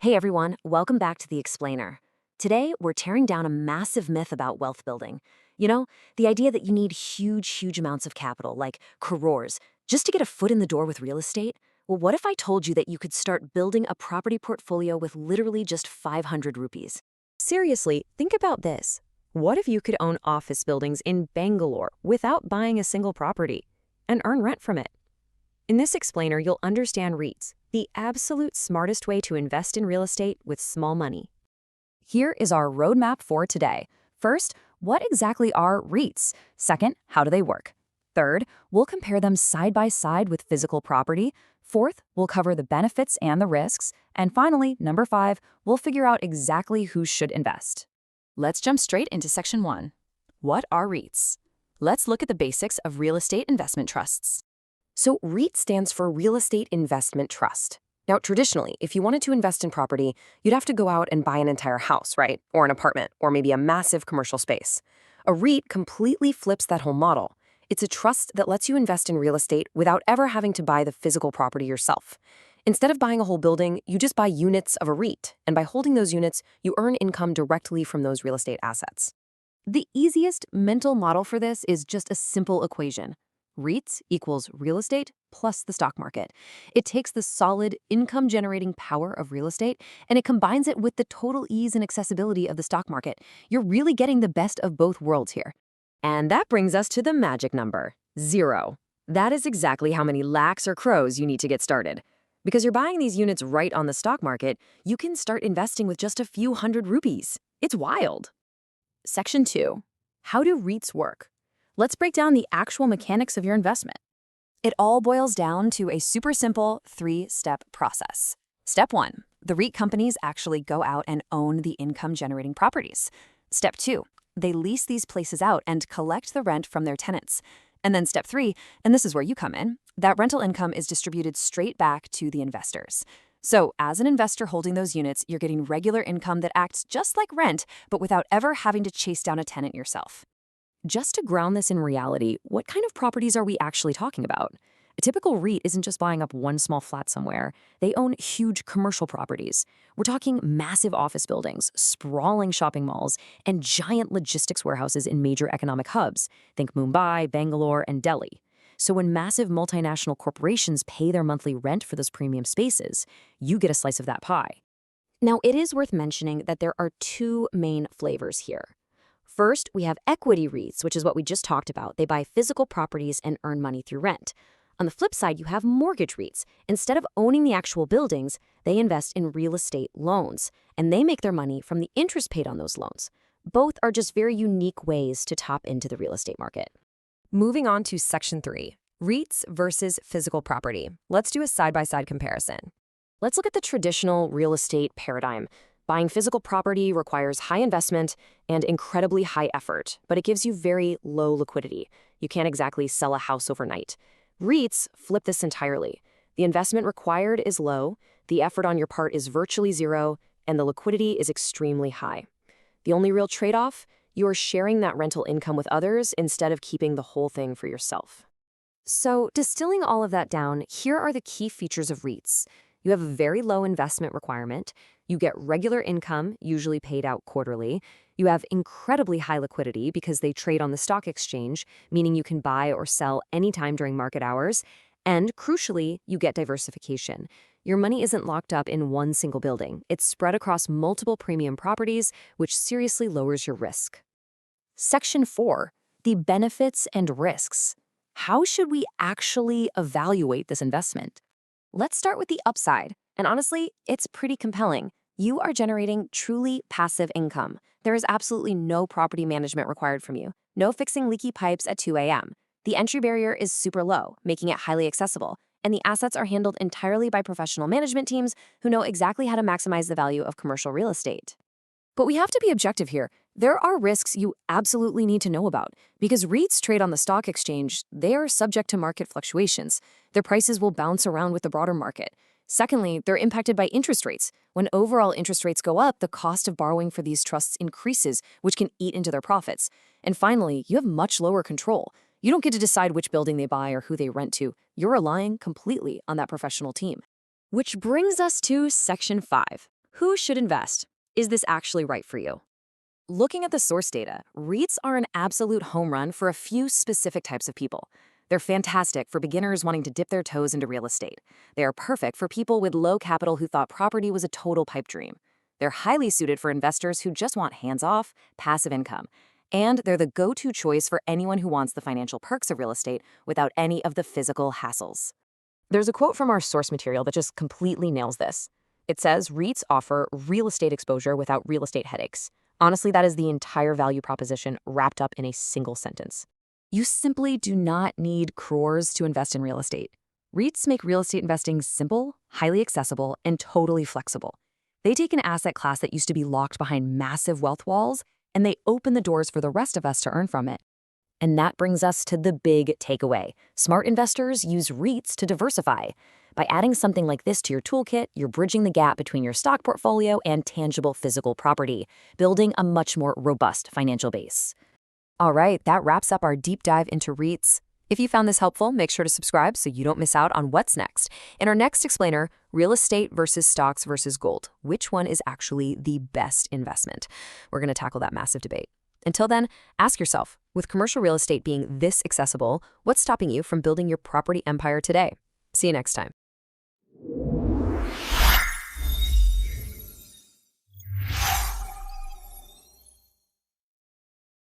Hey everyone, welcome back to The Explainer. Today, we're tearing down a massive myth about wealth building. You know, the idea that you need huge amounts of capital, like crores, just to get a foot in the door with real estate. Well, what if I told you that you could start building a property portfolio with literally just 500 rupees? Seriously, think about this. What if you could own office buildings in Bangalore without buying a single property and earn rent from it? In this explainer, you'll understand REITs, the absolute smartest way to invest in real estate with small money. Here is our roadmap for today. First, what exactly are REITs? Second, how do they work? Third, we'll compare them side by side with physical property. Fourth, we'll cover the benefits and the risks. And finally, number 5, we'll figure out exactly who should invest. Let's jump straight into section 1. What are REITs? Let's look at the basics of real estate investment trusts. So, REIT stands for Real Estate Investment Trust. Now, traditionally, if you wanted to invest in property, you'd have to go out and buy an entire house, right? Or an apartment, or maybe a massive commercial space. A REIT completely flips that whole model. It's a trust that lets you invest in real estate without ever having to buy the physical property yourself. Instead of buying a whole building, you just buy units of a REIT, and by holding those units, you earn income directly from those real estate assets. The easiest mental model for this is just a simple equation. REITs equals real estate plus the stock market. It takes the solid income-generating power of real estate and it combines it with the total ease and accessibility of the stock market. You're really getting the best of both worlds here. And that brings us to the magic number, 0. That is exactly how many lakhs or crores you need to get started. Because you're buying these units right on the stock market, you can start investing with just a few hundred rupees. It's wild. Section 2. How do REITs work? Let's break down the actual mechanics of your investment. It all boils down to a super simple 3-step process. Step 1. The REIT companies actually go out and own the income-generating properties. Step 2. They lease these places out and collect the rent from their tenants. And then step 3, and this is where you come in, that rental income is distributed straight back to the investors. So as an investor holding those units, you're getting regular income that acts just like rent, but without ever having to chase down a tenant yourself. Just to ground this in reality, what kind of properties are we actually talking about? A typical REIT isn't just buying up one small flat somewhere. They own huge commercial properties. We're talking massive office buildings, sprawling shopping malls, and giant logistics warehouses in major economic hubs. Think Mumbai, Bangalore, and Delhi. So when massive multinational corporations pay their monthly rent for those premium spaces, you get a slice of that pie. Now, it is worth mentioning that there are 2 main flavors here. First, we have equity REITs, which is what we just talked about. They buy physical properties and earn money through rent. On the flip side, you have mortgage REITs. Instead of owning the actual buildings, they invest in real estate loans, and they make their money from the interest paid on those loans. Both are just very unique ways to tap into the real estate market. Moving on to section 3, REITs versus physical property. Let's do a side-by-side comparison. Let's look at the traditional real estate paradigm. Buying physical property requires high investment and incredibly high effort, but it gives you very low liquidity. You can't exactly sell a house overnight. REITs flip this entirely. The investment required is low, the effort on your part is virtually 0, and the liquidity is extremely high. The only real trade-off? You are sharing that rental income with others instead of keeping the whole thing for yourself. So, distilling all of that down, here are the key features of REITs. You have a very low investment requirement. You get regular income, usually paid out quarterly. You have incredibly high liquidity because they trade on the stock exchange, meaning you can buy or sell anytime during market hours. And crucially, you get diversification. Your money isn't locked up in one single building. It's spread across multiple premium properties, which seriously lowers your risk. Section 4. The benefits and risks. How should we actually evaluate this investment? Let's start with the upside. And honestly, it's pretty compelling. You are generating truly passive income. There is absolutely no property management required from you. No fixing leaky pipes at 2 a.m. The entry barrier is super low, making it highly accessible. And the assets are handled entirely by professional management teams who know exactly how to maximize the value of commercial real estate. But we have to be objective here. There are risks you absolutely need to know about. Because REITs trade on the stock exchange, they are subject to market fluctuations. Their prices will bounce around with the broader market. Secondly, they're impacted by interest rates. When overall interest rates go up, the cost of borrowing for these trusts increases, which can eat into their profits. And finally, you have much lower control. You don't get to decide which building they buy or who they rent to. You're relying completely on that professional team. Which brings us to section 5. Who should invest? Is this actually right for you? Looking at the source data, REITs are an absolute home run for a few specific types of people. They're fantastic for beginners wanting to dip their toes into real estate. They are perfect for people with low capital who thought property was a total pipe dream. They're highly suited for investors who just want hands-off, passive income. And they're the go-to choice for anyone who wants the financial perks of real estate without any of the physical hassles. There's a quote from our source material that just completely nails this. It says, REITs offer real estate exposure without real estate headaches. Honestly, that is the entire value proposition wrapped up in a single sentence. You simply do not need crores to invest in real estate. REITs make real estate investing simple, highly accessible, and totally flexible. They take an asset class that used to be locked behind massive wealth walls, and they open the doors for the rest of us to earn from it. And that brings us to the big takeaway. Smart investors use REITs to diversify. By adding something like this to your toolkit, you're bridging the gap between your stock portfolio and tangible physical property, building a much more robust financial base. All right, that wraps up our deep dive into REITs. If you found this helpful, make sure to subscribe so you don't miss out on what's next. In our next explainer, real estate versus stocks versus gold. Which one is actually the best investment? We're going to tackle that massive debate. Until then, ask yourself, with commercial real estate being this accessible, what's stopping you from building your property empire today? See you next time.